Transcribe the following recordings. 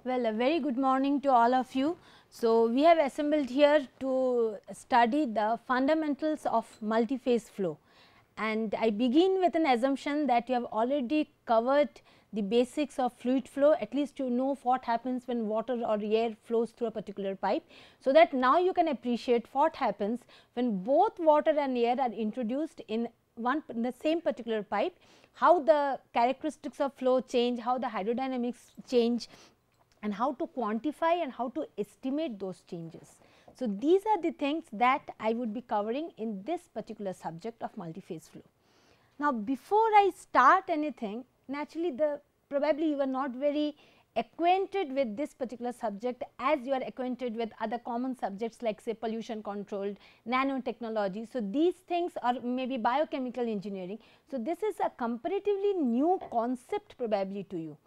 Well, a very good morning to all of you. So, we have assembled here to study the fundamentals of multiphase flow, and I begin with an assumption that you have already covered the basics of fluid flow, at least you know what happens when water or air flows through a particular pipe. So, that now you can appreciate what happens when both water and air are introduced in the same particular pipe, how the characteristics of flow change, how the hydrodynamics change, and how to quantify and how to estimate those changes. So, these are the things that I would be covering in this particular subject of multiphase flow. Now, before I start anything, naturally probably you are not very acquainted with this particular subject as you are acquainted with other common subjects like say pollution controlled, nanotechnology. So, these things are maybe biochemical engineering. So, this is a comparatively new concept probably to you.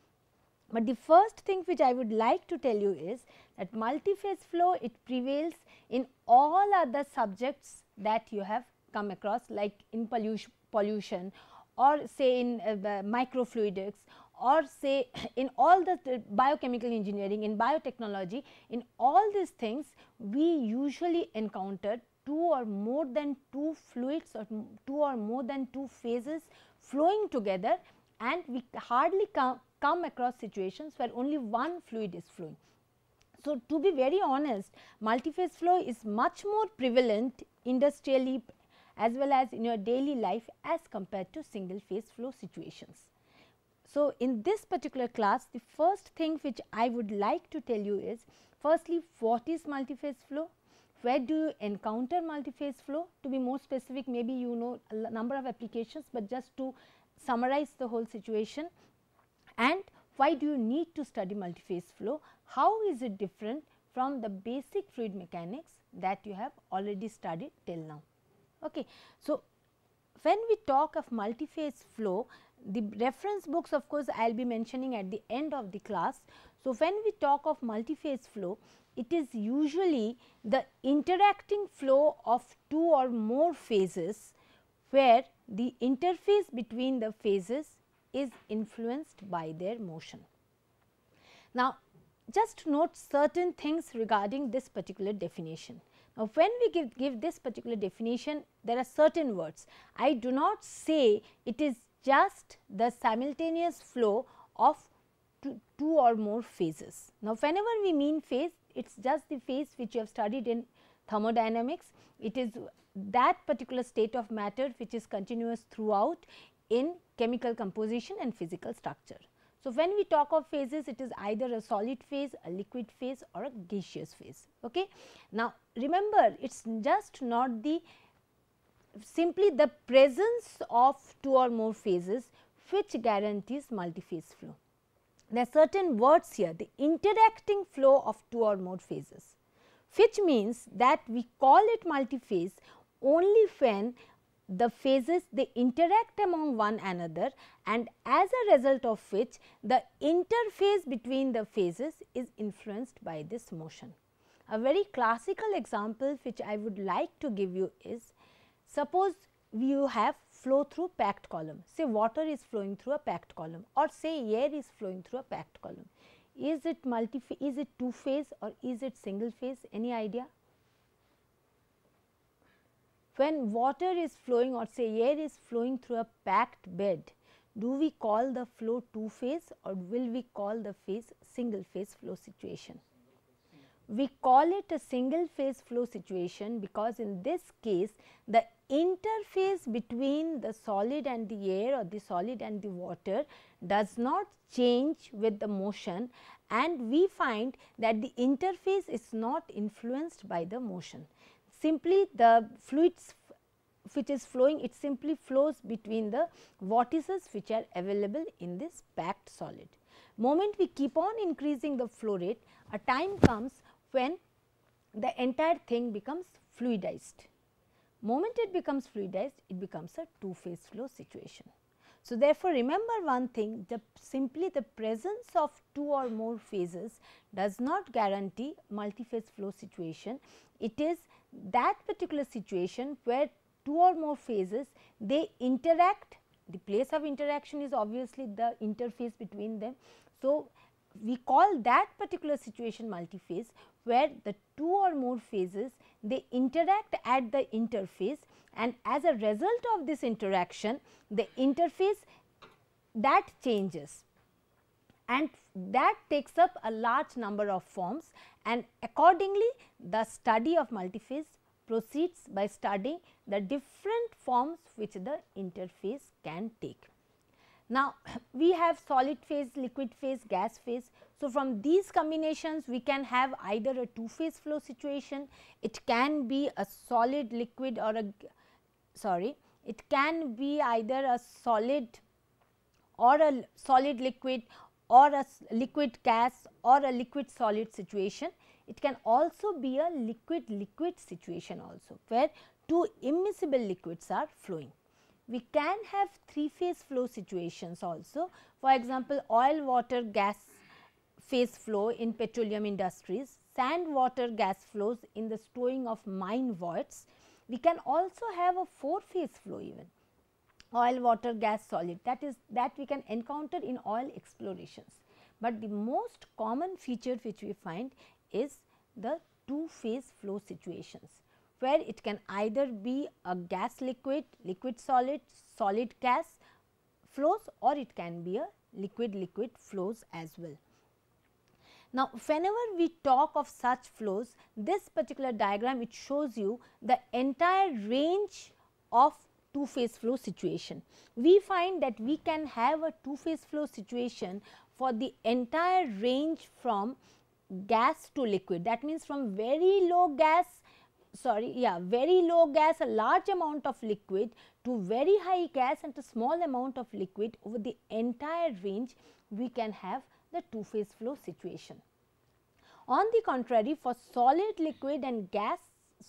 But the first thing which I would like to tell you is that multiphase flow, it prevails in all other subjects that you have come across, like in pollution or say in microfluidics, or say in all the biochemical engineering, in biotechnology. In all these things we usually encounter two or more than two fluids or two or more than two phases flowing together, and we hardly come across situations where only one fluid is flowing. So, to be very honest, multiphase flow is much more prevalent industrially as well as in your daily life as compared to single phase flow situations. So, in this particular class, the first thing which I would like to tell you is, firstly, what is multiphase flow? Where do you encounter multiphase flow? To be more specific, maybe you know a number of applications, but just to summarize the whole situation, and why do you need to study multiphase flow? How is it different from the basic fluid mechanics that you have already studied till now? Okay. So, when we talk of multiphase flow, the reference books of course I will be mentioning at the end of the class. So, when we talk of multiphase flow, it is usually the interacting flow of two or more phases where the interface between the phases is influenced by their motion. Now, just note certain things regarding this particular definition. Now, when we give this particular definition, there are certain words. I do not say it is just the simultaneous flow of two or more phases. Now, whenever we mean phase, it is just the phase which you have studied in thermodynamics. It is that particular state of matter which is continuous throughout in chemical composition and physical structure. So, when we talk of phases, it is either a solid phase, a liquid phase or a gaseous phase. Okay. Now, remember, it is just not the simply the presence of two or more phases which guarantees multiphase flow. There are certain words here, the interacting flow of two or more phases, which means that we call it multiphase only when the phases they interact among one another, and as a result of which the interface between the phases is influenced by this motion. A very classical example which I would like to give you is, suppose you have flow through packed column, say water is flowing through a packed column, or say air is flowing through a packed column. Is it is it two phase or is it single phase? Any idea? When water is flowing or say air is flowing through a packed bed, do we call the flow two phase or will we call the phase single phase flow situation? We call it a single phase flow situation because in this case the interface between the solid and the air or the solid and the water does not change with the motion, and we find that the interface is not influenced by the motion. Simply the fluids which is flowing, it simply flows between the vortices which are available in this packed solid. Moment we keep on increasing the flow rate, a time comes when the entire thing becomes fluidized. Moment it becomes fluidized, it becomes a two phase flow situation. So, therefore, remember one thing, simply the presence of two or more phases does not guarantee multiphase flow situation. It is that particular situation where two or more phases they interact, the place of interaction is obviously the interface between them. So, we call that particular situation multiphase, where the two or more phases they interact at the interface, and as a result of this interaction the interface that changes, and that takes up a large number of forms, and accordingly the study of multiphase proceeds by studying the different forms which the interface can take. Now, we have solid phase, liquid phase, gas phase. So, from these combinations we can have either a two phase flow situation, it can be a solid liquid or it can be either a solid or a solid liquid or a liquid gas or a liquid solid situation. It can also be a liquid liquid situation also, where two immiscible liquids are flowing. We can have three phase flow situations also. For example, oil water gas phase flow in petroleum industries, sand water gas flows in the stowing of mine voids. We can also have a four phase flow, even oil water gas solid, that we can encounter in oil explorations. But the most common feature which we find is the two phase flow situations, where it can either be a gas liquid, liquid solid, solid gas flows, or it can be a liquid liquid flows as well. Now, whenever we talk of such flows, this particular diagram it shows you the entire range of two phase flow situation. We find that we can have a two phase flow situation for the entire range from gas to liquid. That means, from very low gas, very low gas, a large amount of liquid, to very high gas and a small amount of liquid. Over the entire range we can have the two phase flow situation. On the contrary, for solid, liquid and gas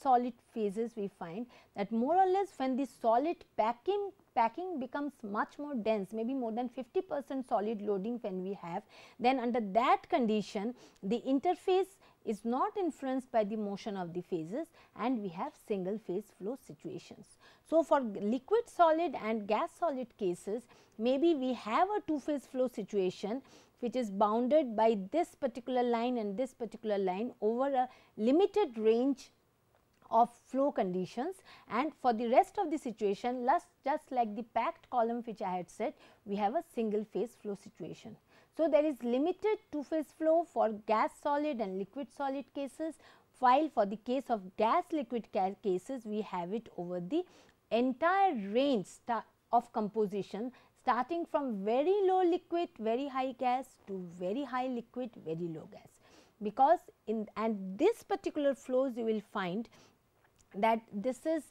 solid phases, we find that more or less when the solid packing becomes much more dense, maybe more than 50% solid loading when we have, then under that condition the interface is not influenced by the motion of the phases and we have single phase flow situations. So, for liquid solid and gas solid cases, maybe we have a two phase flow situation which is bounded by this particular line and this particular line over a limited range of flow conditions, and for the rest of the situation, just like the packed column which I had said, we have a single phase flow situation. So, there is limited two phase flow for gas solid and liquid solid cases, while for the case of gas liquid cases we have it over the entire range of composition, starting from very low liquid, very high gas, to very high liquid, very low gas. Because in this particular flows you will find that this is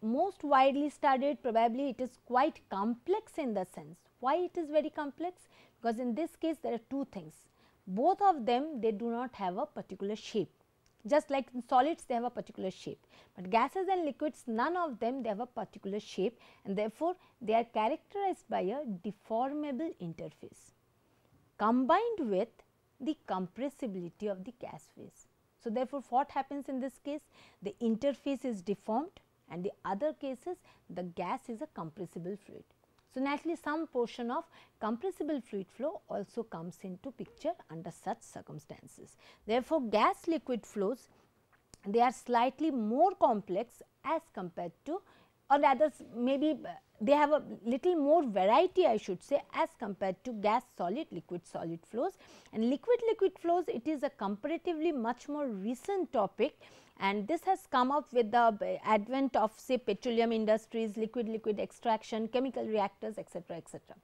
most widely studied, probably it is quite complex in the sense. Why it is very complex? Because in this case there are two things, both of them they do not have a particular shape. Just like in solids they have a particular shape, but gases and liquids, none of them they have a particular shape, and therefore they are characterized by a deformable interface combined with the compressibility of the gas phase. So, therefore, what happens in this case? The interface is deformed, and the other cases the gas is a compressible fluid. So, naturally some portion of compressible fluid flow also comes into picture under such circumstances. Therefore, gas liquid flows they are slightly more complex as compared to, or rather maybe they have a little more variety I should say as compared to gas solid, liquid solid flows. And liquid liquid flows, it is a comparatively much more recent topic, and this has come up with the advent of say petroleum industries, liquid liquid extraction, chemical reactors, etc., etc.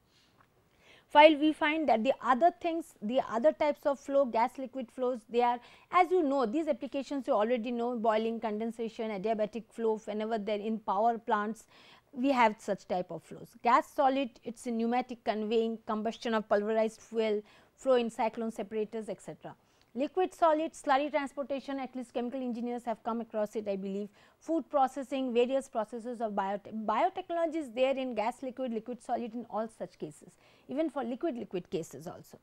While we find that the other things, the other types of flow, gas liquid flows, they are, as you know, these applications you already know, boiling, condensation, adiabatic flow, whenever they are in power plants, we have such type of flows. Gas solid, it is a pneumatic conveying, combustion of pulverized fuel, flow in cyclone separators, etc. Liquid solid, slurry transportation, at least chemical engineers have come across it, I believe. Food processing, various processes of biotechnology is there in gas liquid, liquid solid, in all such cases, even for liquid liquid cases also.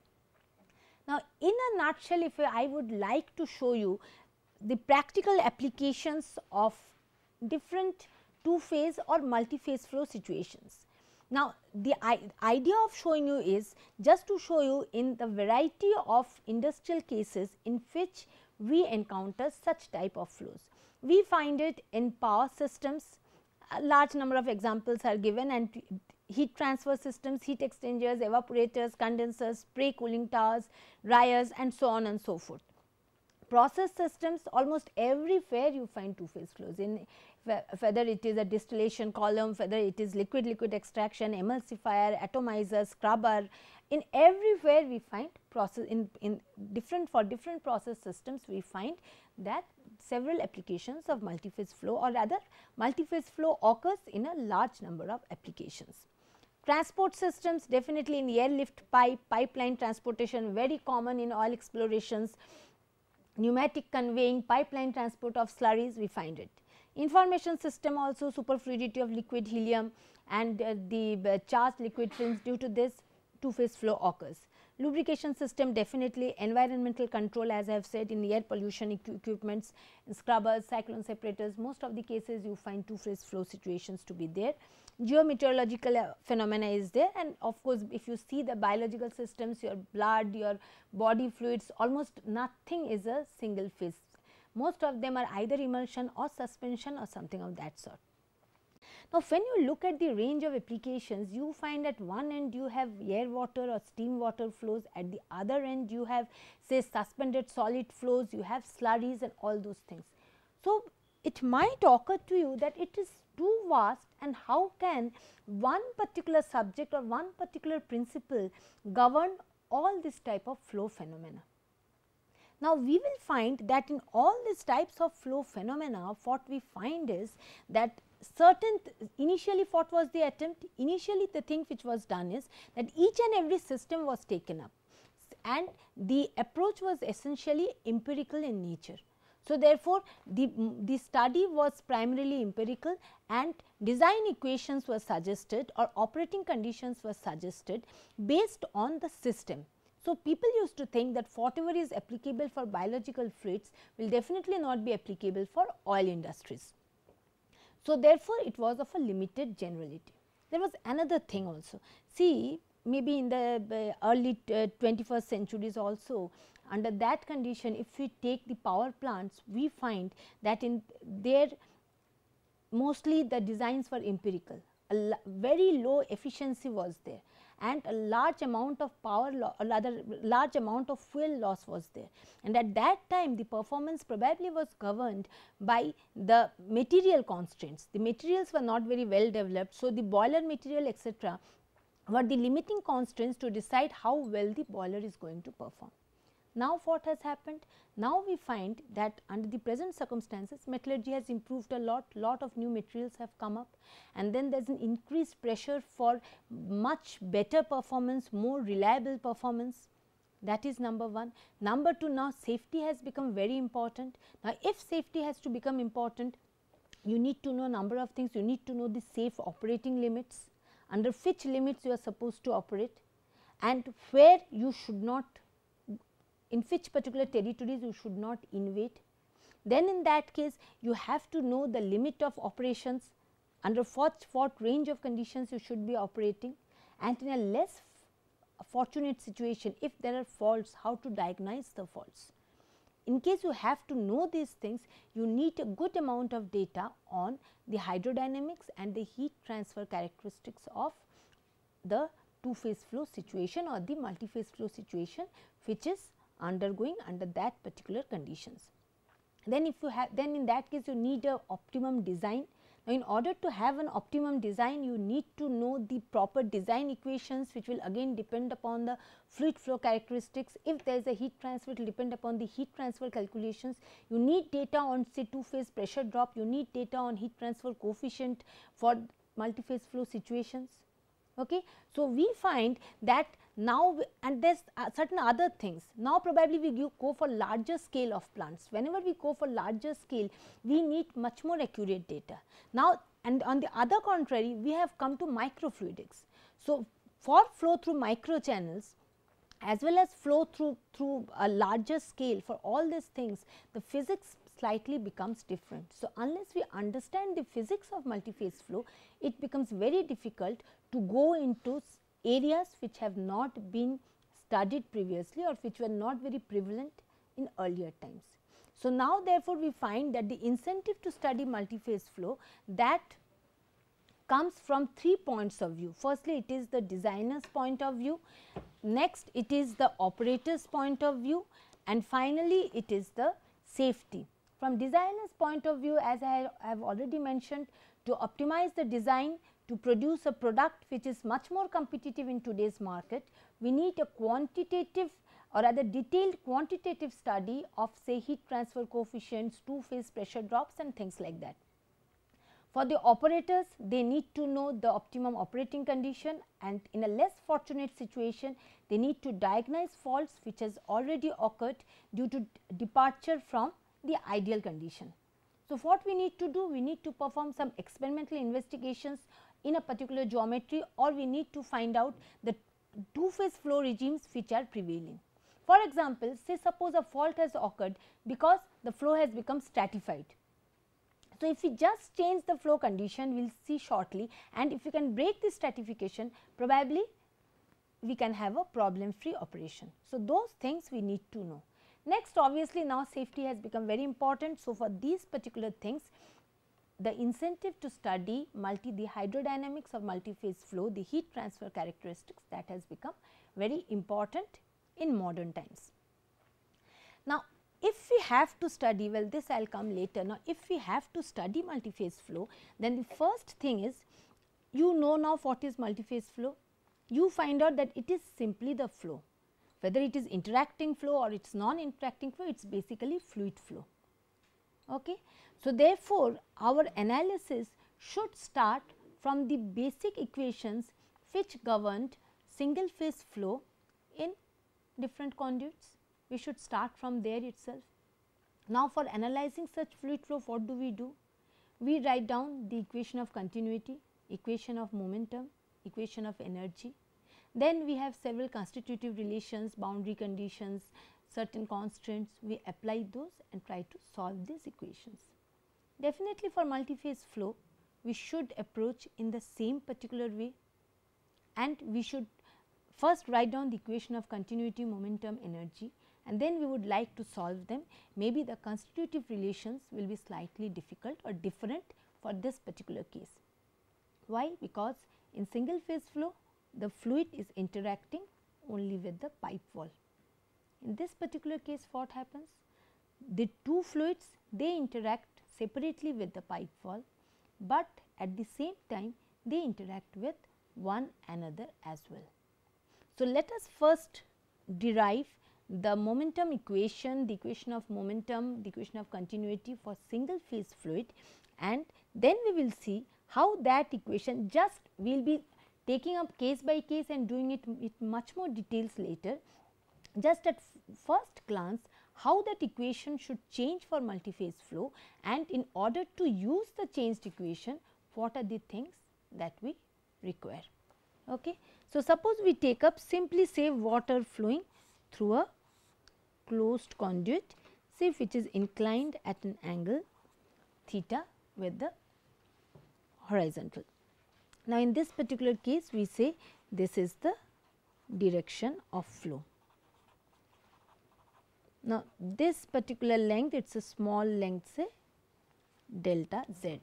Now, in a nutshell, if I would like to show you the practical applications of different two phase or multi phase flow situations, Now, the idea of showing you is just to show you in the variety of industrial cases in which we encounter such type of flows. We find it in power systems, a large number of examples are given, and heat transfer systems, heat exchangers, evaporators, condensers, spray cooling towers, dryers, and so on and so forth. Process systems, almost everywhere you find two-phase flows, in whether it is a distillation column, whether it is liquid extraction, emulsifier, atomizer, scrubber, in everywhere we find process in different process systems we find that several applications of multiphase flow, or rather multiphase flow occurs in a large number of applications. Transport systems, definitely in airlift pipeline transportation, very common in oil explorations, pneumatic conveying, pipeline transport of slurries, we find it. Information system also, superfluidity of liquid helium and the charged liquid films, due to this two-phase flow occurs. Lubrication system, definitely environmental control, as I have said, in air pollution equipments, scrubbers, cyclone separators, most of the cases you find two-phase flow situations to be there. Geometeorological phenomena is there, and of course, if you see the biological systems, your blood, your body fluids, almost nothing is a single phase. Most of them are either emulsion or suspension or something of that sort. Now, when you look at the range of applications, you find at one end you have air water or steam water flows, at the other end you have say suspended solid flows, you have slurries and all those things. So, it might occur to you that it is too vast, and how can one particular subject or one particular principle govern all this type of flow phenomena. Now, we will find that in all these types of flow phenomena, what we find is that certain initially what was the attempt? Initially the thing which was done is that each and every system was taken up, and the approach was essentially empirical in nature. So, therefore, the study was primarily empirical, and design equations were suggested or operating conditions were suggested based on the system. So, people used to think that whatever is applicable for biological fluids will definitely not be applicable for oil industries. So, therefore, it was of a limited generality. There was another thing also. See, maybe in the early 21st centuries also, under that condition, if we take the power plants, we find that in there mostly the designs were empirical, very low efficiency was there, and a large amount of power or rather large amount of fuel loss was there, and at that time the performance probably was governed by the material constraints. The materials were not very well developed, so the boiler material etc. were the limiting constraints to decide how well the boiler is going to perform. Now, what has happened? Now, we find that under the present circumstances, metallurgy has improved a lot of new materials have come up, and then there is an increased pressure for much better performance, more reliable performance. That is number one. Number two, now safety has become very important. Now, if safety has to become important, you need to know number of things. You need to know the safe operating limits, under which limits you are supposed to operate, and where you should not, in which particular territories you should not invade. Then in that case you have to know the limit of operations, under what range of conditions you should be operating, and in a less fortunate situation, if there are faults, how to diagnose the faults. In case you have to know these things, you need a good amount of data on the hydrodynamics and the heat transfer characteristics of the two-phase flow situation or the multi-phase flow situation, which is undergoing under that particular conditions. Then if you have, then in that case you need a optimum design. Now, in order to have an optimum design, you need to know the proper design equations, which will again depend upon the fluid flow characteristics. If there is a heat transfer, it will depend upon the heat transfer calculations. You need data on say two-phase pressure drop, you need data on heat transfer coefficient for multi-phase flow situations. Okay. So, we find that now, and there is certain other things. Now, probably we go for larger scale of plants. Whenever we go for larger scale, we need much more accurate data. Now, and on the other contrary, we have come to microfluidics. So, for flow through micro channels as well as flow through a larger scale, for all these things, the physics slightly becomes different. So, unless we understand the physics of multiphase flow, it becomes very difficult to go into areas which have not been studied previously or which were not very prevalent in earlier times. So, now therefore, we find that the incentive to study multiphase flow that comes from 3 points of view. Firstly, it is the designer's point of view, next it is the operator's point of view, and finally, it is the safety. From designer's point of view, as I have already mentioned, to optimize the design to produce a product which is much more competitive in today's market, we need a quantitative or rather detailed quantitative study of say heat transfer coefficients, two phase pressure drops and things like that. For the operators, they need to know the optimum operating condition, and in a less fortunate situation, they need to diagnose faults which has already occurred due to departure from the ideal condition. So, what we need to do? We need to perform some experimental investigations in a particular geometry, or we need to find out the two phase flow regimes which are prevailing. For example, say suppose a fault has occurred because the flow has become stratified. So, if we just change the flow condition, we will see shortly, and if we can break this stratification, probably we can have a problem free operation. So, those things we need to know. Next, obviously now safety has become very important. So, for these particular things, the incentive to study the hydrodynamics of multiphase flow, the heat transfer characteristics, that has become very important in modern times. Now, if we have to study, well, this I will come later. Now, if we have to study multiphase flow, then the first thing is, you know now what is multiphase flow. You find out that it is simply the flow, whether it is interacting flow or it is non-interacting flow, it is basically fluid flow. Okay. So, therefore, our analysis should start from the basic equations which governed single phase flow in different conduits. We should start from there itself. Now, for analyzing such fluid flow, what do? We write down the equation of continuity, equation of momentum, equation of energy. Then we have several constitutive relations, boundary conditions, certain constraints. We apply those and try to solve these equations. Definitely for multiphase flow, we should approach in the same particular way, and we should first write down the equation of continuity, momentum, energy, and then we would like to solve them. Maybe the constitutive relations will be slightly difficult or different for this particular case. Why? Because in single phase flow, the fluid is interacting only with the pipe wall. In this particular case, what happens? The two fluids, they interact separately with the pipe wall, but at the same time they interact with one another as well. So, let us first derive the momentum equation, the equation of momentum, the equation of continuity for single phase fluid, and then we will see how that equation, just we will be taking up case by case and doing it with much more details later. Just at first glance, how that equation should change for multiphase flow, and in order to use the changed equation, what are the things that we require. Okay. So, suppose we take up simply say water flowing through a closed conduit, say which is inclined at an angle theta with the horizontal. Now, in this particular case, we say this is the direction of flow. Now, this particular length, it is a small length, say delta z.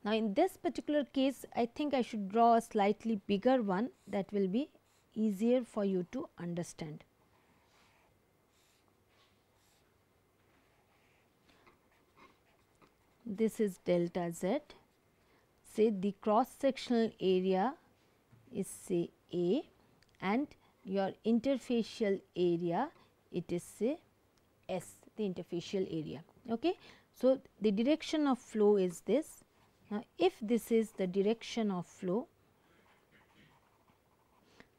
Now, in this particular case, I think I should draw a slightly bigger one, that will be easier for you to understand. This is delta z, say the cross sectional area is say A, and your interfacial area, it is say S, the interfacial area. Okay. So, the direction of flow is this. Now, if this is the direction of flow,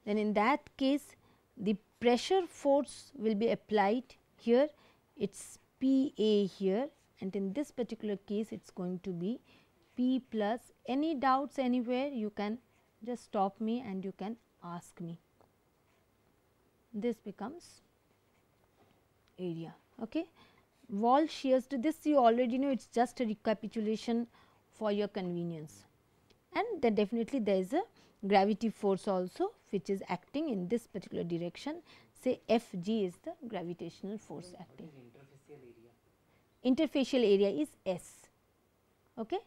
then in that case the pressure force will be applied here, it is P A here, and in this particular case it is going to be P plus. Any doubts anywhere, you can just stop me and you can ask me. This becomes area. Okay. wall shear stress, this you already know, it is just a recapitulation for your convenience, and then definitely there is a gravity force also which is acting in this particular direction, say F g is the gravitational force acting. Interfacial area is S, okay.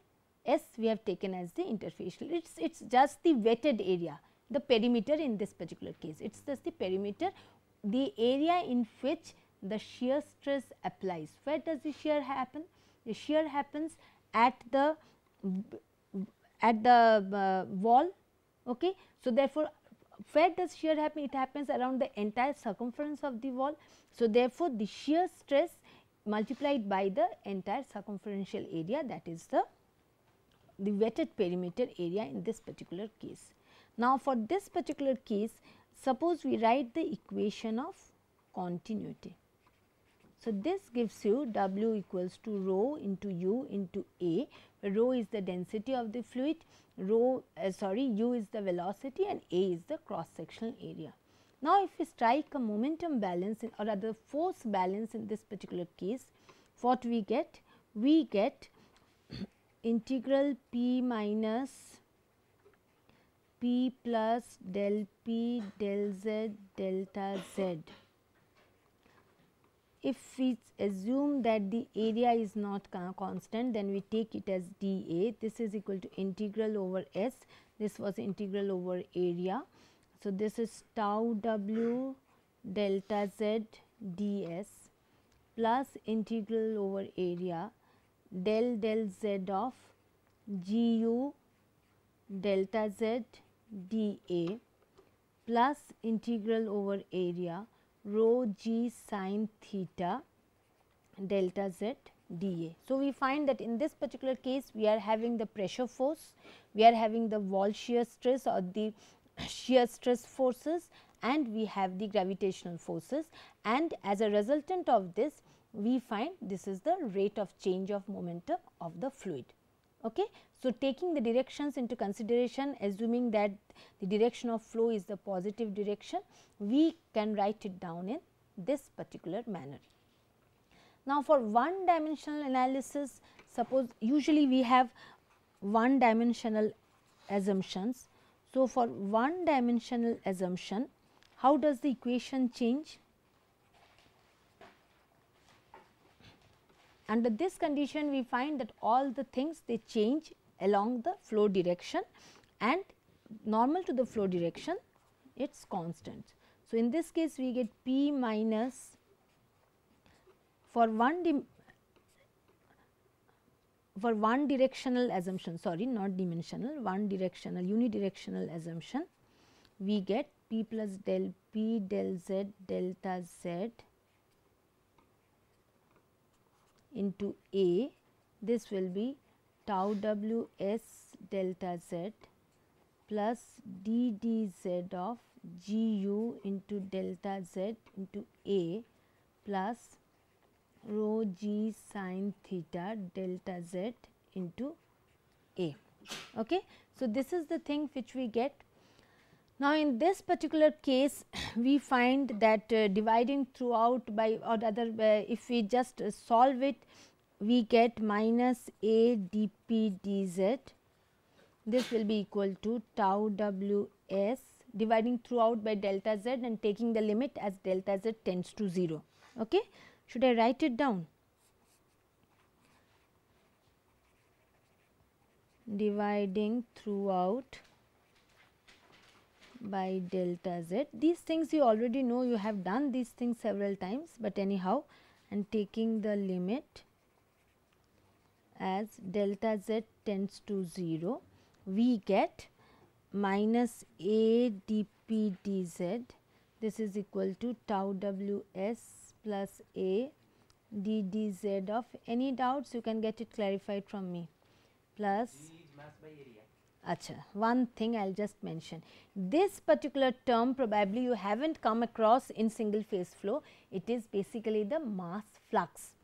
S we have taken as the interfacial, it's just the wetted area, the perimeter in this particular case, it's just the perimeter, the area in which the shear stress applies. Where does the shear happen? The shear happens at the wall, okay. So therefore where does shear happen? It happens around the entire circumference of the wall. So therefore the shear stress multiplied by the entire circumferential area, that is the wetted perimeter area in this particular case. Now for this particular case, suppose we write the equation of continuity. So this gives you W equals to rho into U into A, where rho is the density of the fluid, U is the velocity, and A is the cross sectional area. Now if we strike a momentum balance or rather force balance in this particular case, what we get? We get integral P minus P plus del P del Z delta Z. If we assume that the area is not constant, then we take it as dA. This is equal to integral over S. This was integral over area. So, this is tau W delta Z ds plus integral over area del Z of gu delta Z dA plus integral over area rho g sin theta delta Z dA. So, we find that in this particular case we are having the pressure force, we are having the wall shear stress or the shear stress forces, and we have the gravitational forces, and as a resultant of this we find this is the rate of change of momentum of the fluid. Okay. So, taking the directions into consideration, assuming that the direction of flow is the positive direction, we can write it down in this particular manner. Now, for one dimensional analysis, suppose usually we have one dimensional assumptions. So, for one dimensional assumption, how does the equation change? Under this condition, we find that all the things they change along the flow direction, and normal to the flow direction it is constant. So, in this case we get P minus for one directional assumption, sorry, not dimensional, one directional unidirectional assumption, we get P plus del P del Z delta Z into A. This will be tau W S delta Z plus d d Z of g u into delta Z into A plus rho g sin theta delta Z into A. Okay. So, this is the thing which we get. Now, in this particular case we find that dividing throughout by or rather if we just solve it, we get minus A dP dz. This will be equal to tau W S dividing throughout by delta Z and taking the limit as delta Z tends to 0. Okay. Should I write it down? Dividing throughout by delta Z. These things you already know, you have done these things several times, but anyhow, and taking the limit as delta Z tends to 0, we get minus A dP dz. This is equal to tau W S plus A d dz of any doubts you can get it clarified from me plus mass by area. Acha, one thing I will just mention, this particular term probably you have not come across in single phase flow, it is basically the mass flux.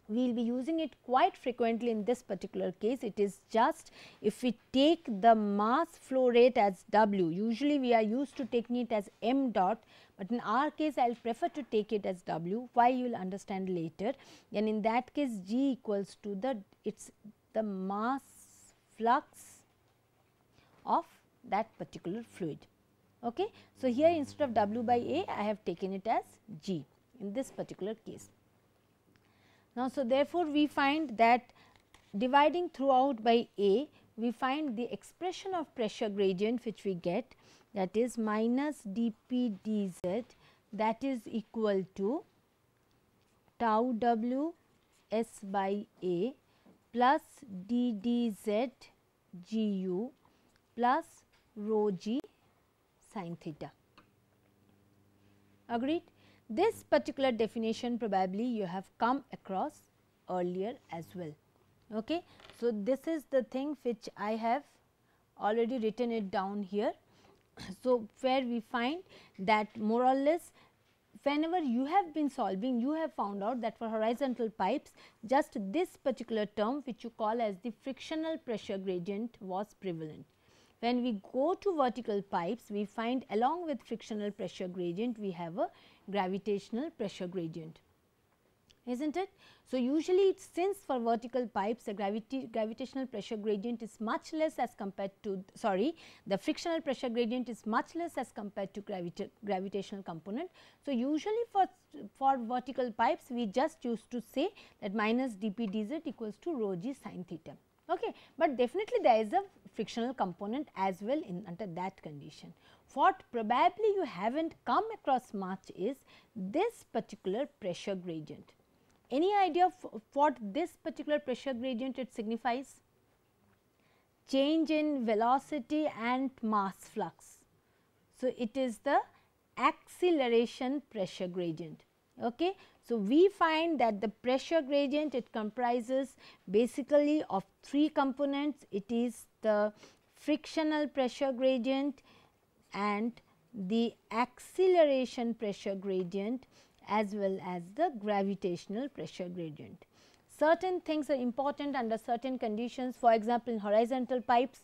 We will be using it quite frequently in this particular case. It is just if we take the mass flow rate as W, usually we are used to taking it as m dot, but in our case I will prefer to take it as W. Why, you will understand later. And in that case G equals to the mass flux of that particular fluid. Okay. So, here instead of W by A I have taken it as G in this particular case. Now, so therefore, we find that dividing throughout by A, we find the expression of pressure gradient which we get, that is minus dP dz, that is equal to tau W S by A plus d dz gu plus rho g sin theta. Agreed? This particular definition probably you have come across earlier as well. Okay. So, this is the thing which I have already written it down here. So, where we find that more or less whenever you have been solving, you have found out that for horizontal pipes just this particular term which you call as the frictional pressure gradient was prevalent. When we go to vertical pipes, we find along with frictional pressure gradient we have a gravitational pressure gradient, isn't it? So, usually since for vertical pipes the gravitational pressure gradient is much less as compared to, the frictional pressure gradient is much less as compared to gravitational component. So, usually for vertical pipes we just used to say that minus dP dz equals to rho g sin theta. Okay. But definitely there is a frictional component as well in under that condition. What probably you have not come across much is this particular pressure gradient. Any idea of what this particular pressure gradient it signifies? Change in velocity and mass flux. So, it is the acceleration pressure gradient. Okay. So, we find that the pressure gradient it comprises basically of three components. It is the frictional pressure gradient and the acceleration pressure gradient as well as the gravitational pressure gradient. Certain things are important under certain conditions. For example, in horizontal pipes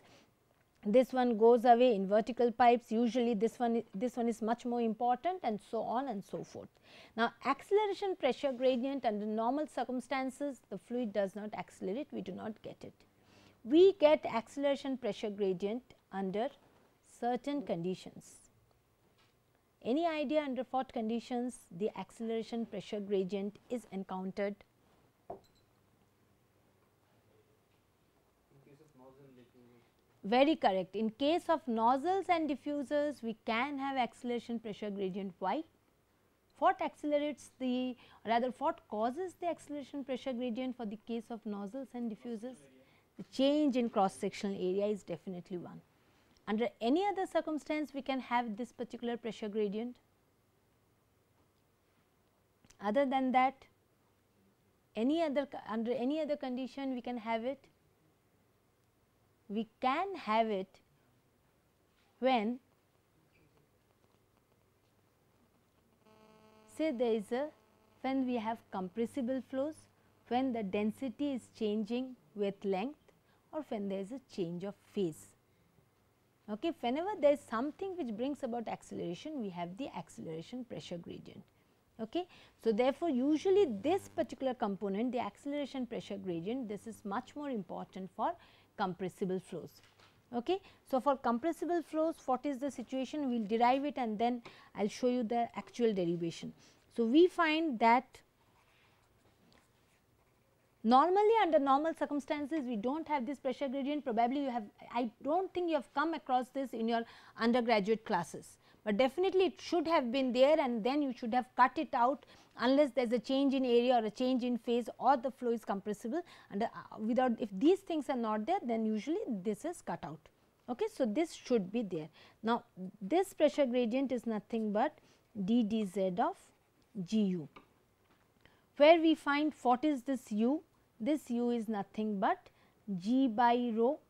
this one goes away, in vertical pipes usually this one is much more important, and so on and so forth. Now, acceleration pressure gradient under normal circumstances the fluid does not accelerate, we do not get it. We get acceleration pressure gradient under certain conditions. Any idea under what conditions the acceleration pressure gradient is encountered? Very correct. In case of nozzles and diffusers we can have acceleration pressure gradient. Why? What accelerates the, rather what causes the acceleration pressure gradient for the case of nozzles and diffusers? The change in cross sectional area is definitely one. Under any other circumstance we can have this particular pressure gradient. Other than that, under any other condition we can have it. We can have it when, say there is when we have compressible flows, when the density is changing with length, or when there is a change of phase. Okay. Whenever there is something which brings about acceleration, we have the acceleration pressure gradient. Okay. So, therefore, usually this particular component, the acceleration pressure gradient, this is much more important for compressible flows. Okay. So, for compressible flows what is the situation, we will derive it and then I will show you the actual derivation. So, we find that normally under normal circumstances we do not have this pressure gradient, probably you have, I do not think you have come across this in your undergraduate classes, but definitely it should have been there and then you should have cut it out unless there is a change in area or a change in phase or the flow is compressible, and without, if these things are not there then usually this is cut out. Okay. So, this should be there. Now, this pressure gradient is nothing but d dz of gu, where we find what is this u? This u is nothing but g by rho,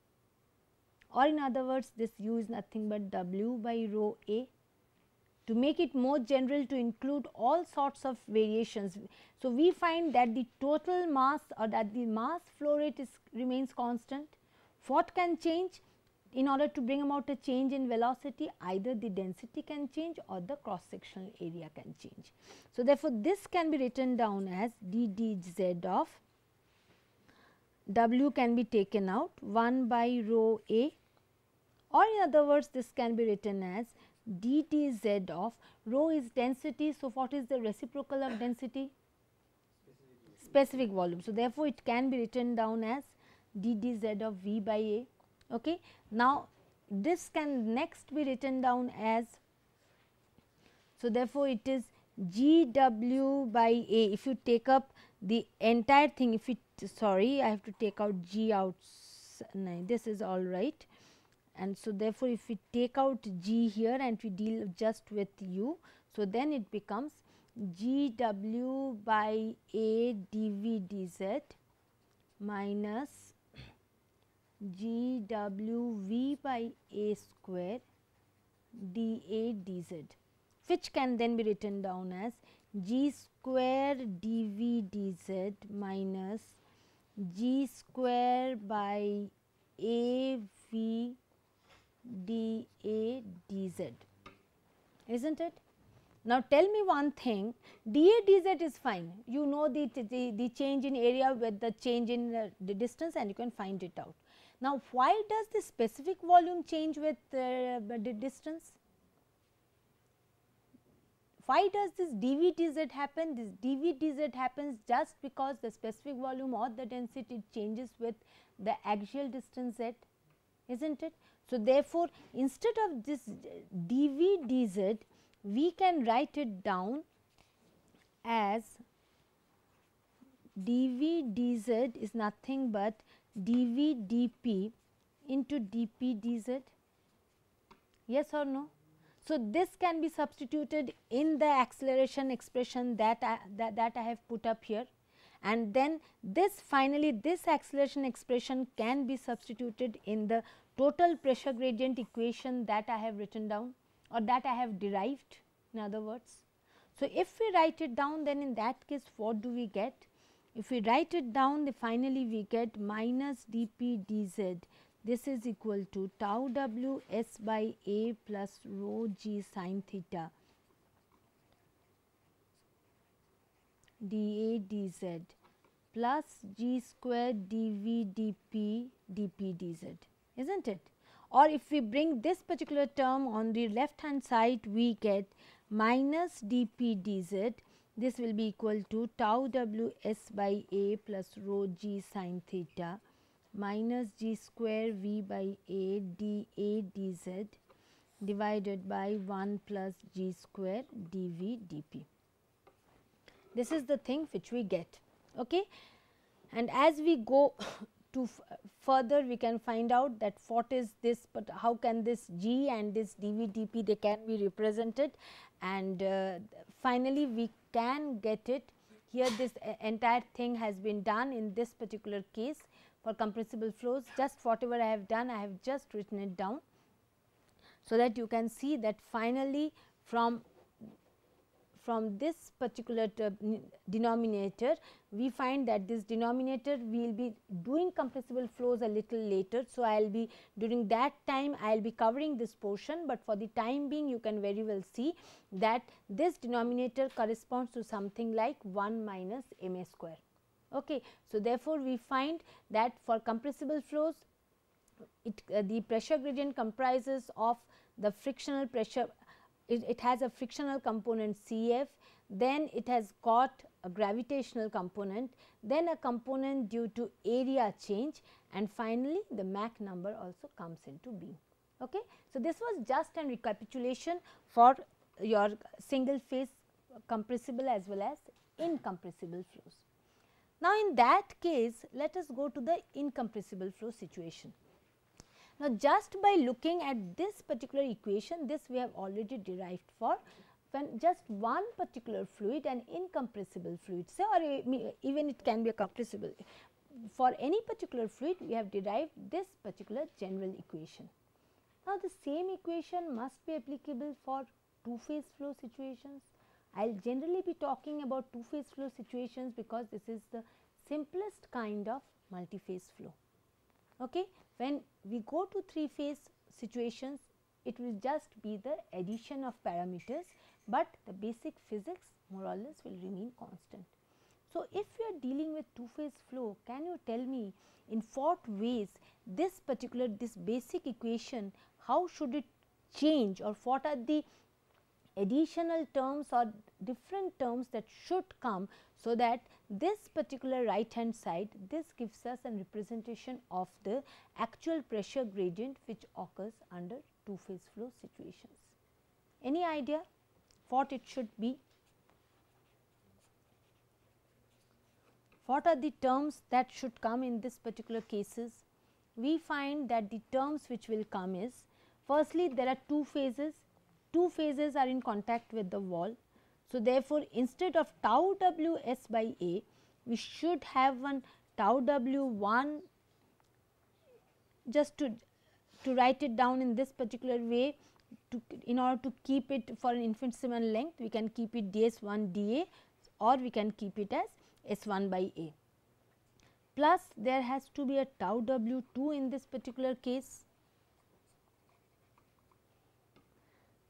or in other words this u is nothing but w by rho a. To make it more general, to include all sorts of variations. So, we find that the total mass or that the mass flow rate remains constant. What can change? in order to bring about a change in velocity, either the density can change or the cross sectional area can change. So, therefore, this can be written down as d dz of W can be taken out 1 by rho A, or in other words this can be written as d dz of rho is density. So, what is the reciprocal of density? Specific volume. So, therefore, it can be written down as d dz of V by A. Okay. Now, this can next be written down as, so therefore, it is G W by A. If you take up the entire thing, if it, sorry, I have to take out G out, no, this is all right. And so, therefore, if we take out G here and we deal just with U, so then it becomes G W by A dV dz minus G W V by A square dA dz, which can then be written down as G square dV dz minus G square by A V dA dz, isn't it? Now, tell me one thing, dA dz is fine, you know the change in area with the change in the distance and you can find it out. Now, why does the specific volume change with the distance? Why does this dV dz happen? This dV dz happens just because the specific volume or the density changes with the axial distance z, isn't it? So, therefore, instead of this dV dz, we can write it down as dV dz is nothing but dV dP into dP dz, yes or no? So, this can be substituted in the acceleration expression that I have put up here, and then this finally this acceleration expression can be substituted in the total pressure gradient equation that I have written down or that I have derived, in other words. So, if we write it down, then in that case what do we get? If we write it down, then finally we get minus dP dz, this is equal to tau W S by A plus rho g sin theta dA dz plus g square dV dP dP dz, isn't it? Or if we bring this particular term on the left hand side, we get minus dP dz, this will be equal to tau W S by A plus rho g sin theta minus g square V by A dA dz divided by 1 plus g square dV dP. This is the thing which we get. Okay? And as we go to further, we can find out that what is this, but how can this G and this dV dP, they can be represented, and finally, we can get it here. This entire thing has been done in this particular case for compressible flows. Just whatever I have done, I have just written it down, so that you can see that finally from this particular denominator, we find that this denominator we will be doing compressible flows a little later. So, I will be during that time I will be covering this portion, but for the time being you can very well see that this denominator corresponds to something like 1 minus ma square. Okay. So, therefore, we find that for compressible flows the pressure gradient comprises of the frictional pressure. It has a frictional component Cf, then it has got a gravitational component, then a component due to area change, and finally, the Mach number also comes into being. Okay. So, this was just a recapitulation for your single phase compressible as well as incompressible flows. Now, in that case, let us go to the incompressible flow situation. Now, just by looking at this particular equation, this we have already derived for when just one particular fluid, an incompressible fluid, say, or even it can be a compressible. For any particular fluid, we have derived this particular general equation. Now, the same equation must be applicable for two-phase flow situations. I will generally be talking about two-phase flow situations because this is the simplest kind of multi-phase flow. Okay. When we go to 3 phase situations, it will just be the addition of parameters, but the basic physics more or less will remain constant. So, if we are dealing with 2 phase flow, can you tell me in what ways this basic equation, how should it change, or what are the additional terms or different terms that should come, so that this particular right hand side, this gives us a representation of the actual pressure gradient which occurs under 2 phase flow situations. Any idea what it should be? What are the terms that should come in this particular cases? We find that the terms which will come is, firstly there are 2 phases, 2 phases are in contact with the wall. So, therefore, instead of tau w s by A, we should have one tau w 1, just to write it down in this particular way, in order to keep it for an infinitesimal length, we can keep it ds 1 dA, or we can keep it as S 1 by A, plus there has to be a tau w 2 in this particular case.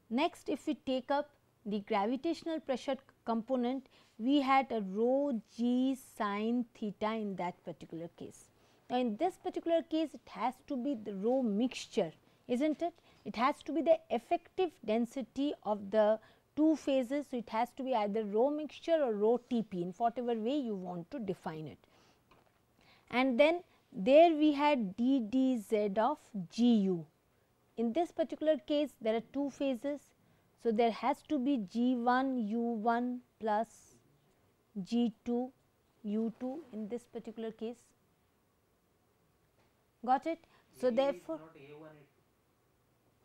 Next, if we take up the gravitational pressure component, we had a rho g sin theta in that particular case. Now, in this particular case, it has to be the rho mixture, is not it? It has to be the effective density of the 2 phases. So, it has to be either rho mixture or rho Tp, in whatever way you want to define it. And then there we had d dz of Gu. In this particular case, there are 2 phases. So, there has to be G1 U1 plus G2 U2 in this particular case. Got it? So, therefore,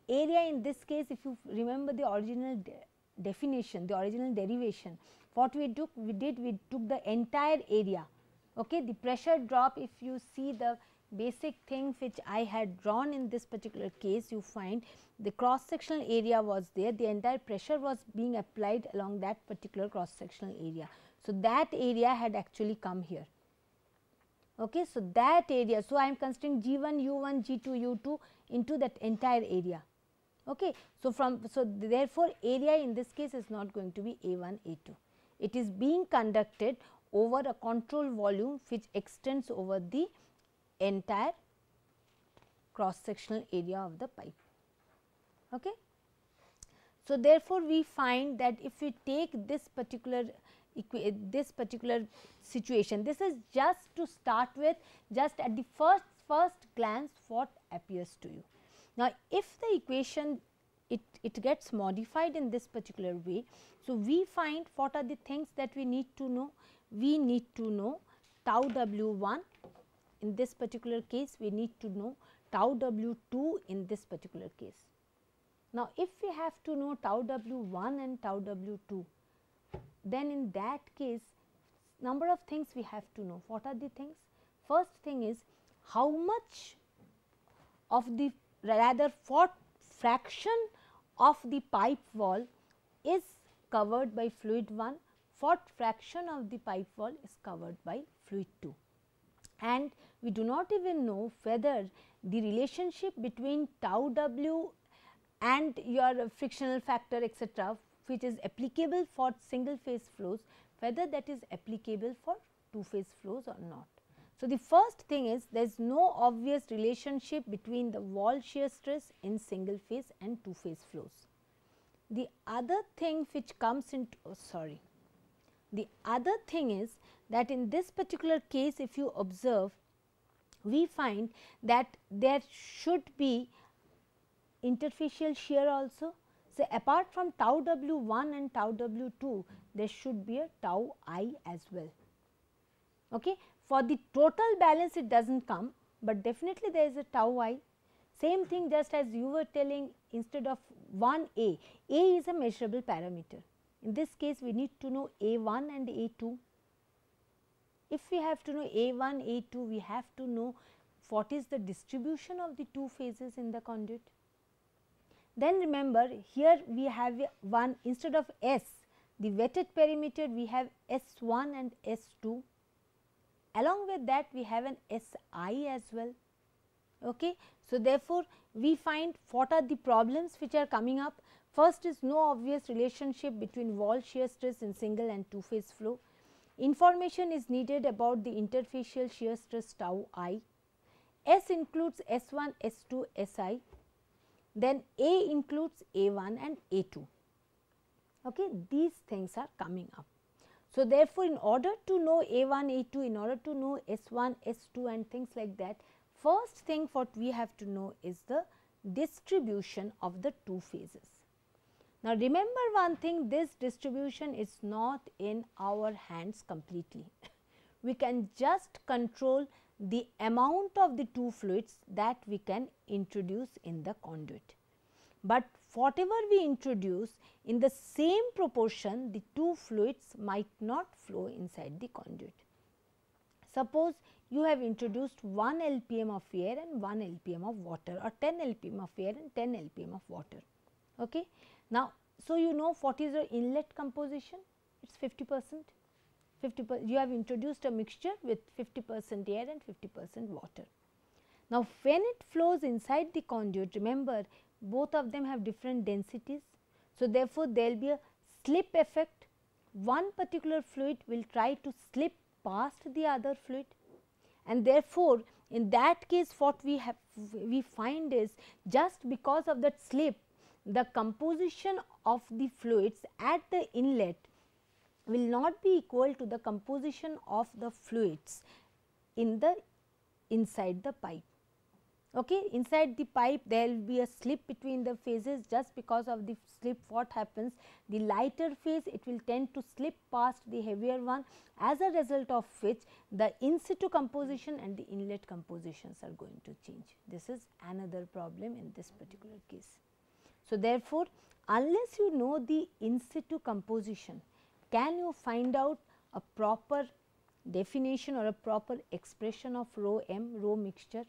area in this case, if you remember the original definition, the original derivation, what we took, we took the entire area. Okay, the pressure drop, if you see the basic thing which I had drawn in this particular case, you find the cross sectional area was there, the entire pressure was being applied along that particular cross sectional area. So, that area had actually come here. Okay, so, that area, so I am considering G1 U1 G2 U2 into that entire area. Okay. So, therefore, area in this case is not going to be A1 A2, it is being conducted over a control volume which extends over the entire cross sectional area of the pipe. Okay. So, therefore, we find that if we take this particular situation, this is just to start with, just at the first glance what appears to you. Now, if the equation it gets modified in this particular way, so we find what are the things that we need to know. We need to know tau w 1 in this particular case, we need to know tau w 2 in this particular case. Now, if we have to know tau w 1 and tau w 2, then in that case number of things we have to know. What are the things? First thing is how much of the, rather what fraction of the pipe wall is covered by fluid 1, what fraction of the pipe wall is covered by fluid 2. And we do not even know whether the relationship between tau w and your frictional factor etc., which is applicable for single phase flows, whether that is applicable for 2 phase flows or not. So, the first thing is there is no obvious relationship between the wall shear stress in single phase and 2 phase flows. The other thing which comes into, the other thing is that in this particular case, if you observe, we find that there should be interfacial shear also. So, apart from tau w 1 and tau w 2, there should be a tau I as well. Okay. For the total balance it does not come, but definitely there is a tau I. Same thing, just as you were telling, instead of 1A, A is a measurable parameter. In this case we need to know A1 and A2. If we have to know A1, A2, we have to know what is the distribution of the 2 phases in the conduit. Then remember, here we have one, instead of S, the wetted perimeter, we have S1 and S2. Along with that we have an SI as well. Okay. So, therefore, we find what are the problems which are coming up. First is no obvious relationship between wall shear stress in single and two phase flow. Information is needed about the interfacial shear stress tau I. S includes S1, S2, Si, then A includes A1 and A2. Okay, these things are coming up. So, therefore, in order to know A1, A2, in order to know S1, S2 and things like that, first thing what we have to know is the distribution of the two phases. Now, remember one thing, this distribution is not in our hands completely. We can just control the amount of the two fluids that we can introduce in the conduit. But whatever we introduce, in the same proportion the two fluids might not flow inside the conduit. Suppose you have introduced 1 LPM of air and 1 LPM of water, or 10 LPM of air and 10 LPM of water. Okay. Now, so you know what is your inlet composition? It is 50%. You have introduced a mixture with 50% air and 50% water. Now, when it flows inside the conduit, remember both of them have different densities. So, therefore, there will be a slip effect. One particular fluid will try to slip past the other fluid, and therefore, in that case what we find is just because of that slip, the composition of the fluids at the inlet will not be equal to the composition of the fluids in the inside the pipe. Okay. Inside the pipe there will be a slip between the phases. Just because of the slip, what happens, the lighter phase it will tend to slip past the heavier one, as a result of which the in situ composition and the inlet compositions are going to change. This is another problem in this particular case. So, therefore, unless you know the in situ composition, can you find out a proper definition or a proper expression of rho m, rho mixture?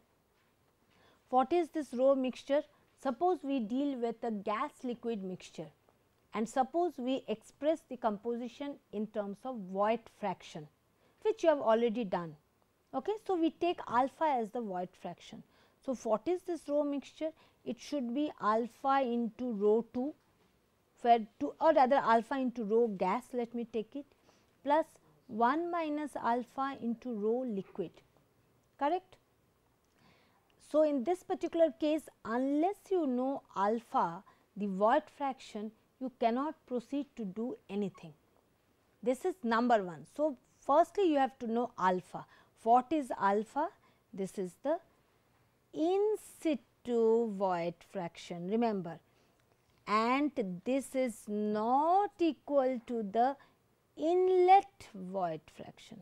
What is this rho mixture? Suppose we deal with a gas liquid mixture, and suppose we express the composition in terms of void fraction, which you have already done. Okay. So, we take alpha as the void fraction. So, what is this rho mixture? It should be alpha into rho 2, where 2, or rather alpha into rho gas, let me take it, plus 1 minus alpha into rho liquid, correct. So, in this particular case, unless you know alpha, the void fraction, you cannot proceed to do anything. This is number 1. So, firstly you have to know alpha. What is alpha? This is the in situ void fraction, remember, and this is not equal to the inlet void fraction.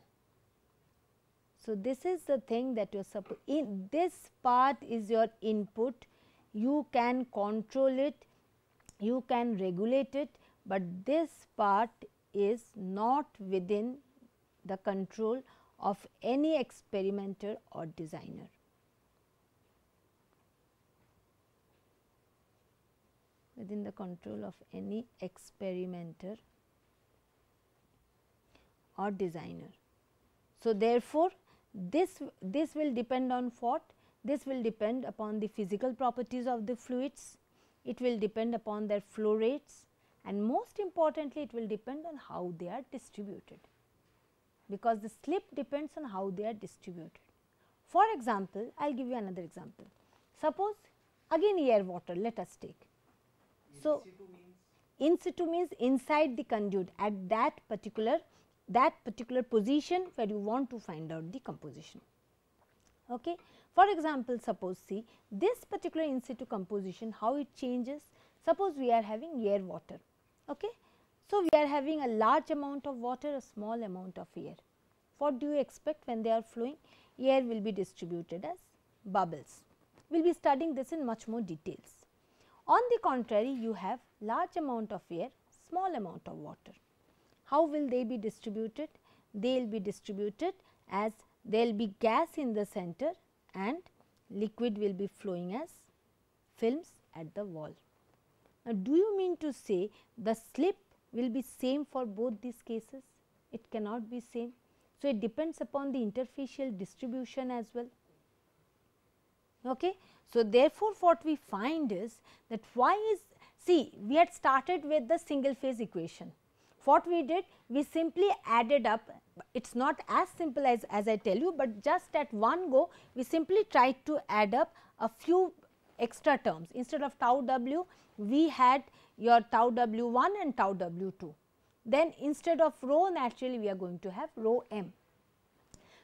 So, this is the thing that you are supposed, in this part is your input, you can control it, you can regulate it, but this part is not within the control of any experimenter or designer. Within the control of any experimenter or designer. So, therefore, this will depend on what? This will depend upon the physical properties of the fluids, it will depend upon their flow rates, and most importantly it will depend on how they are distributed, because the slip depends on how they are distributed. For example, I will give you another example. Suppose again air water, let us take. So, in situ means inside the conduit at that particular position where you want to find out the composition. Okay. For example, suppose see this particular in situ composition, how it changes. Suppose we are having air water. Okay. So, we are having a large amount of water, a small amount of air. What do you expect when they are flowing? Air will be distributed as bubbles. We will be studying this in much more details. On the contrary, you have large amount of air, small amount of water. How will they be distributed? They will be distributed as there will be gas in the center and liquid will be flowing as films at the wall. Now, do you mean to say the slip will be same for both these cases? It cannot be same. So, it depends upon the interfacial distribution as well. Okay. So, therefore, what we find is that why is, see, we had started with the single phase equation. What we did, we simply added up, it is not as simple as I tell you, but just at one go we simply tried to add up a few extra terms. Instead of tau w, we had your tau w1 and tau w2. Then instead of rho, naturally we are going to have rho m.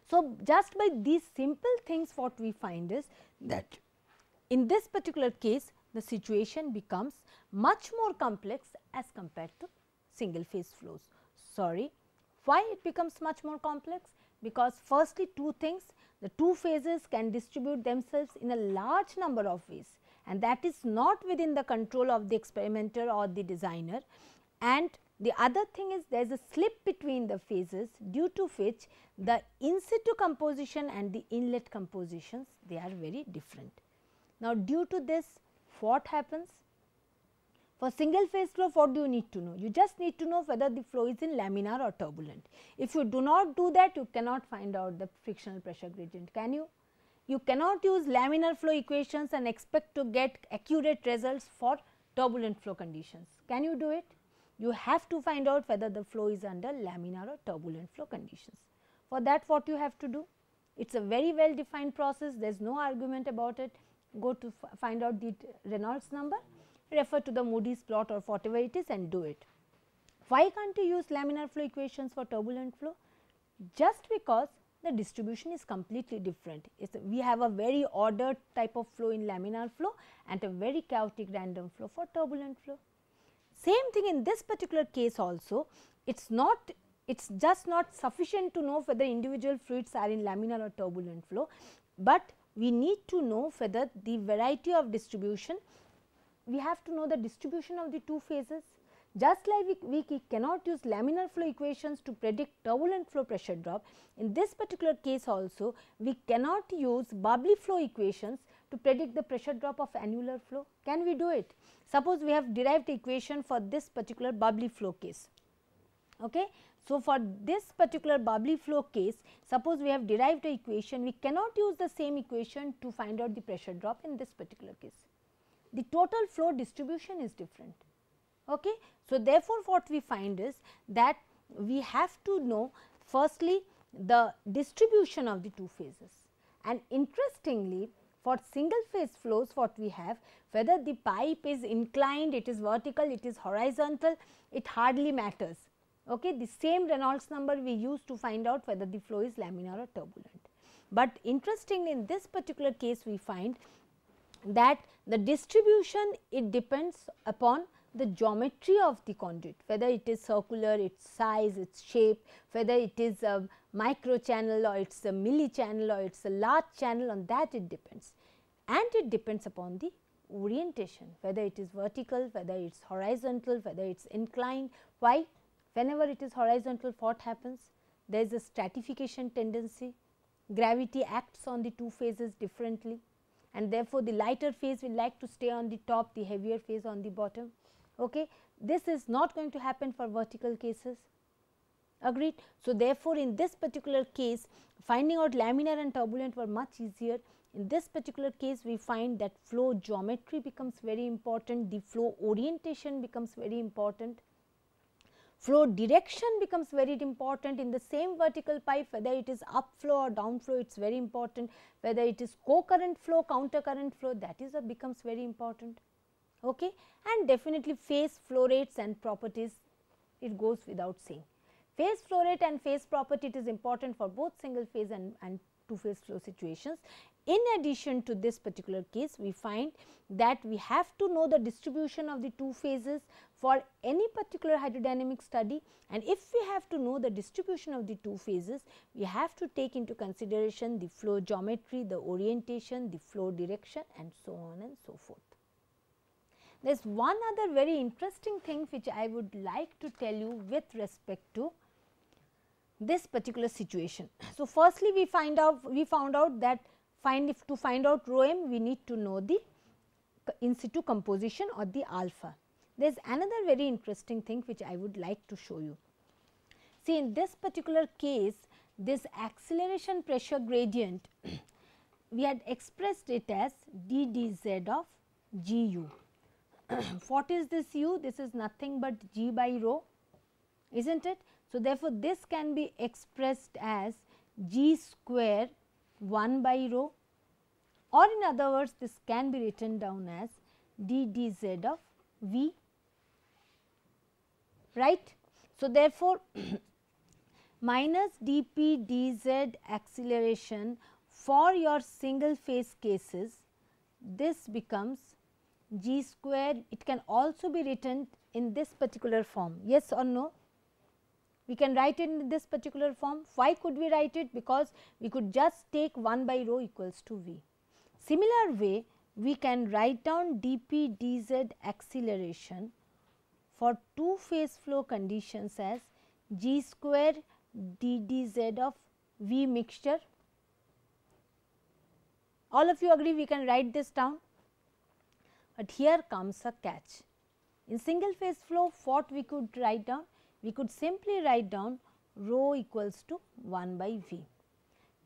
So, just by these simple things what we find is that in this particular case the situation becomes much more complex as compared to single phase flows. Sorry, why it becomes much more complex? Because firstly two things, the two phases can distribute themselves in a large number of ways, and that is not within the control of the experimenter or the designer. And the other thing is there is a slip between the phases, due to which the in situ composition and the inlet compositions, they are very different. Now, due to this what happens? For single phase flow, what do you need to know? You just need to know whether the flow is in laminar or turbulent. If you do not do that, you cannot find out the frictional pressure gradient, can you? You cannot use laminar flow equations and expect to get accurate results for turbulent flow conditions. Can you do it? You have to find out whether the flow is under laminar or turbulent flow conditions. For that, what you have to do? It is a very well defined process, there is no argument about it. Go to find out the Reynolds number, refer to the Moody's plot or whatever it is and do it. Why can't you use laminar flow equations for turbulent flow? Just because the distribution is completely different. We have a very ordered type of flow in laminar flow and a very chaotic random flow for turbulent flow. Same thing in this particular case also, it is just not sufficient to know whether individual fluids are in laminar or turbulent flow, but we need to know whether the variety of distribution, we have to know the distribution of the two phases. Just like we cannot use laminar flow equations to predict turbulent flow pressure drop, in this particular case also we cannot use bubbly flow equations to predict the pressure drop of annular flow. Can we do it? Suppose we have derived equation for this particular bubbly flow case. Okay. So, for this particular bubbly flow case, suppose we have derived a equation, we cannot use the same equation to find out the pressure drop in this particular case. The total flow distribution is different. Okay. So, therefore, what we find is that we have to know firstly the distribution of the two phases, and interestingly for single phase flows what we have, whether the pipe is inclined, it is vertical, it is horizontal, it hardly matters. Okay. The same Reynolds number we use to find out whether the flow is laminar or turbulent. But interestingly in this particular case we find that the distribution, it depends upon the geometry of the conduit, whether it is circular, its size, its shape, whether it is a micro channel or it is a milli channel or it is a large channel, on that it depends. And it depends upon the orientation, whether it is vertical, whether it is horizontal, whether it is inclined. Why? Whenever it is horizontal, what happens? There is a stratification tendency, gravity acts on the two phases differently, and therefore, the lighter phase will like to stay on the top, the heavier phase on the bottom. Okay. This is not going to happen for vertical cases, agreed. So, therefore, in this particular case finding out laminar and turbulent were much easier. In this particular case we find that flow geometry becomes very important, the flow orientation becomes very important, flow direction becomes very important in the same vertical pipe, whether it is upflow or downflow, it is very important, whether it is co-current flow, counter current flow, that is becomes very important. Okay. And definitely phase flow rates and properties, it goes without saying. Phase flow rate and phase property, it is important for both single phase and two phase flow situations. In addition to this particular case, we find that we have to know the distribution of the two phases for any particular hydrodynamic study, and if we have to know the distribution of the two phases, we have to take into consideration the flow geometry, the orientation, the flow direction and so on and so forth. There is one other very interesting thing which I would like to tell you with respect to this particular situation. So, firstly we found out that to find out rho m, we need to know the in situ composition or the alpha. There is another very interesting thing which I would like to show you. See, in this particular case, this acceleration pressure gradient we had expressed it as d dz of gu. What is this u? This is nothing but g by rho, isn't it? So, therefore, this can be expressed as g square 1 by rho, or in other words this can be written down as d dz of v, right. So, therefore, minus dp dz acceleration for your single phase cases, this becomes g square. It can also be written in this particular form, yes or no? We can write it in this particular form. Why could we write it? Because we could just take 1 by rho equals to v. Similar way, we can write down dp dz acceleration for two phase flow conditions as g square d dz of v mixture. All of you agree we can write this down, but here comes a catch. In single phase flow, what we could write down? We could simply write down rho equals to 1 by v.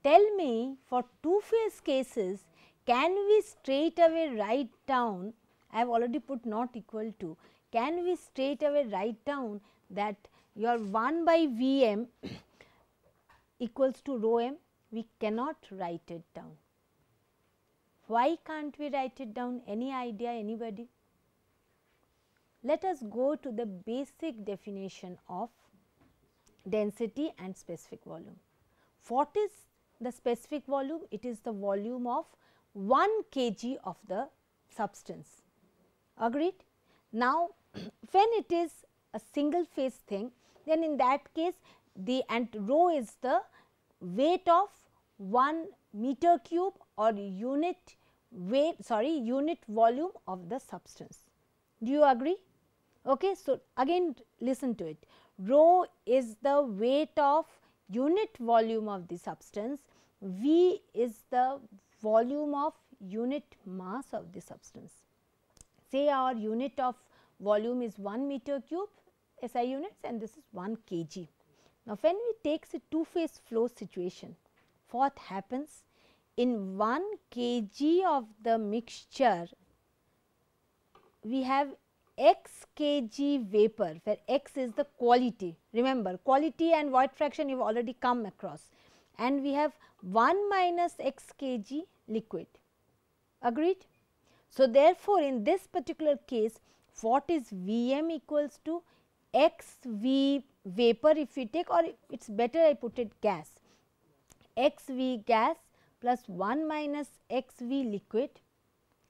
Tell me, for two phase cases, can we straight away write down, I have already put not equal to, can we straight away write down that your 1 by Vm equals to rho m? We cannot write it down. Why can't we write it down? Any idea, anybody? Let us go to the basic definition of density and specific volume. What is the specific volume? It is the volume of 1 kg of the substance. Agreed? Now, when it is a single phase thing, then in that case and rho is the weight of 1 meter cube or unit volume of the substance. Do you agree? Okay, so again listen to it. Rho is the weight of unit volume of the substance, V is the volume of unit mass of the substance. Say our unit of volume is 1 meter cube SI units and this is 1 kg. Now, when we take a two phase flow situation, what happens? In 1 kg of the mixture, we have x kg vapor, where x is the quality. Remember, quality and void fraction you have already come across, and we have 1 minus x kg liquid. Agreed? So, therefore, in this particular case, what is Vm equals to x V vapor if we take, or it is better I put it gas, x V gas plus 1 minus x V liquid.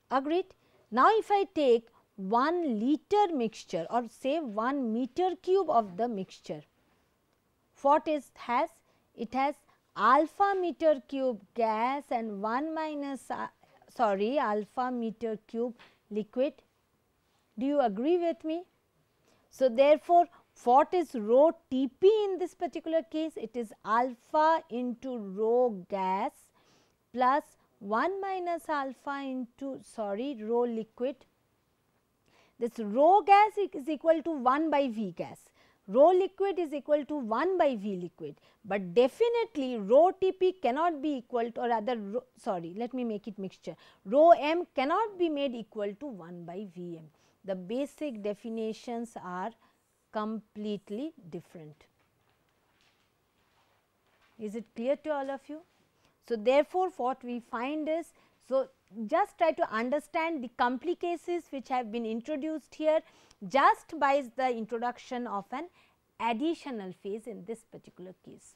Agreed? Now, if I take 1 liter mixture or say 1 meter cube of the mixture, what is has? It has alpha meter cube gas and 1 minus alpha meter cube liquid. Do you agree with me? So, therefore, what is rho T p in this particular case? It is alpha into rho gas plus 1 minus alpha into rho liquid. This rho gas is equal to 1 by V gas, rho liquid is equal to 1 by V liquid, but definitely rho Tp cannot be equal to, or rather let me make it mixture, rho m cannot be made equal to 1 by Vm. The basic definitions are completely different. Is it clear to all of you? So, therefore, what we find is, so just try to understand the complications which have been introduced here just by the introduction of an additional phase in this particular case.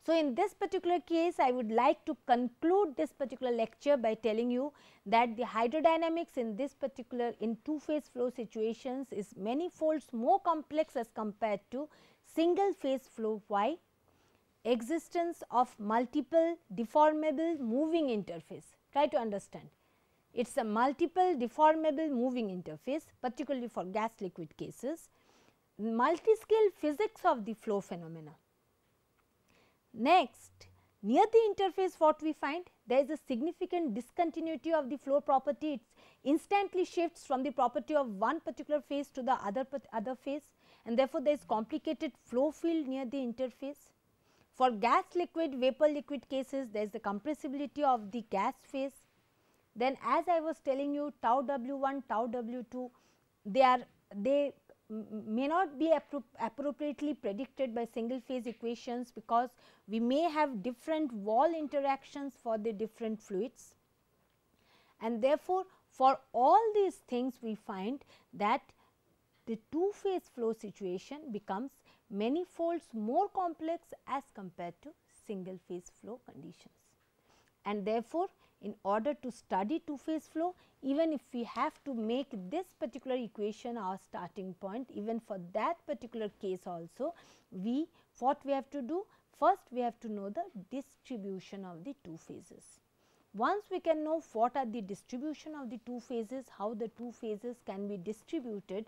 So, in this particular case, I would like to conclude this particular lecture by telling you that the hydrodynamics in this particular in two phase flow situations is many folds more complex as compared to single phase flow. Why? Existence of multiple deformable moving interface. Try to understand. It is a multiple deformable moving interface, particularly for gas liquid cases, multi-scale physics of the flow phenomena. Next, near the interface what we find? There is a significant discontinuity of the flow property. It instantly shifts from the property of one particular phase to the other phase, and therefore, there is complicated flow field near the interface. For gas liquid, vapor liquid cases, there is the compressibility of the gas phase. Then as I was telling you, tau W1, tau W2, they may not be appropriately predicted by single phase equations, because we may have different wall interactions for the different fluids, and therefore, for all these things we find that the two phase flow situation becomes many folds more complex as compared to single phase flow conditions. And therefore, in order to study two phase flow, even if we have to make this particular equation our starting point, even for that particular case also, what we have to do, first we have to know the distribution of the two phases. Once we can know what are the distribution of the two phases, how the two phases can be distributed,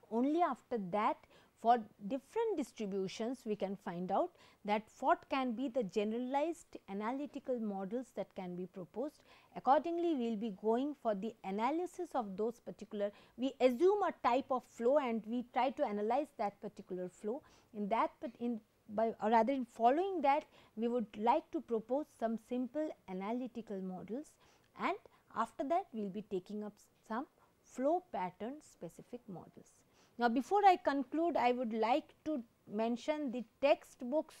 only after that, for different distributions we can find out that what can be the generalized analytical models that can be proposed. Accordingly, we will be going for the analysis of those particular, we assume a type of flow and we try to analyze that particular flow. In that, or rather in following that, we would like to propose some simple analytical models, and after that we will be taking up some flow pattern specific models. Now, before I conclude, I would like to mention the textbooks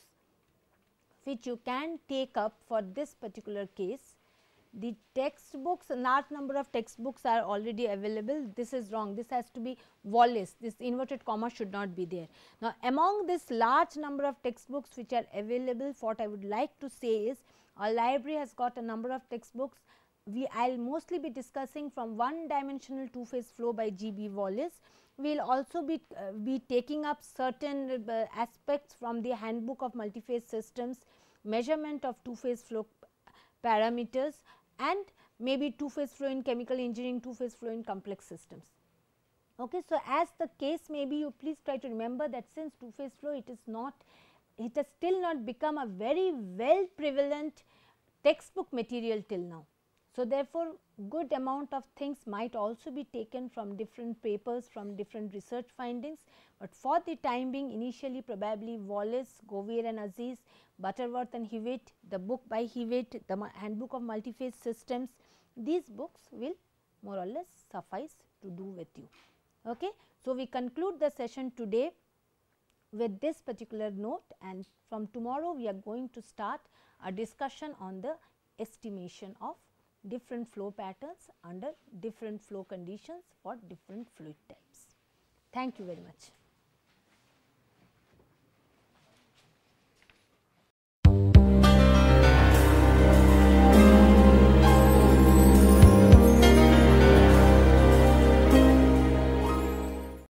which you can take up for this particular case. The textbooks, a large number of textbooks are already available. This is wrong, this has to be Wallace, this inverted comma should not be there. Now, among this large number of textbooks which are available, what I would like to say is our library has got a number of textbooks. I will mostly be discussing from one dimensional two phase flow by G.B. Wallace. We will also be taking up certain aspects from the handbook of multiphase systems, measurement of two phase flow parameters, and maybe two phase flow in chemical engineering, two phase flow in complex systems. Okay, so, as the case may be, you please try to remember that since two phase flow, it has still not become a very well prevalent textbook material till now. So, therefore, good amount of things might also be taken from different papers, from different research findings, but for the time being, initially probably Wallace, Govier and Aziz, Butterworth and Hewitt, the book by Hewitt, the handbook of multiphase systems, these books will more or less suffice to do with you. Okay. So, we conclude the session today with this particular note, and from tomorrow we are going to start a discussion on the estimation of different flow patterns under different flow conditions for different fluid types. Thank you very much.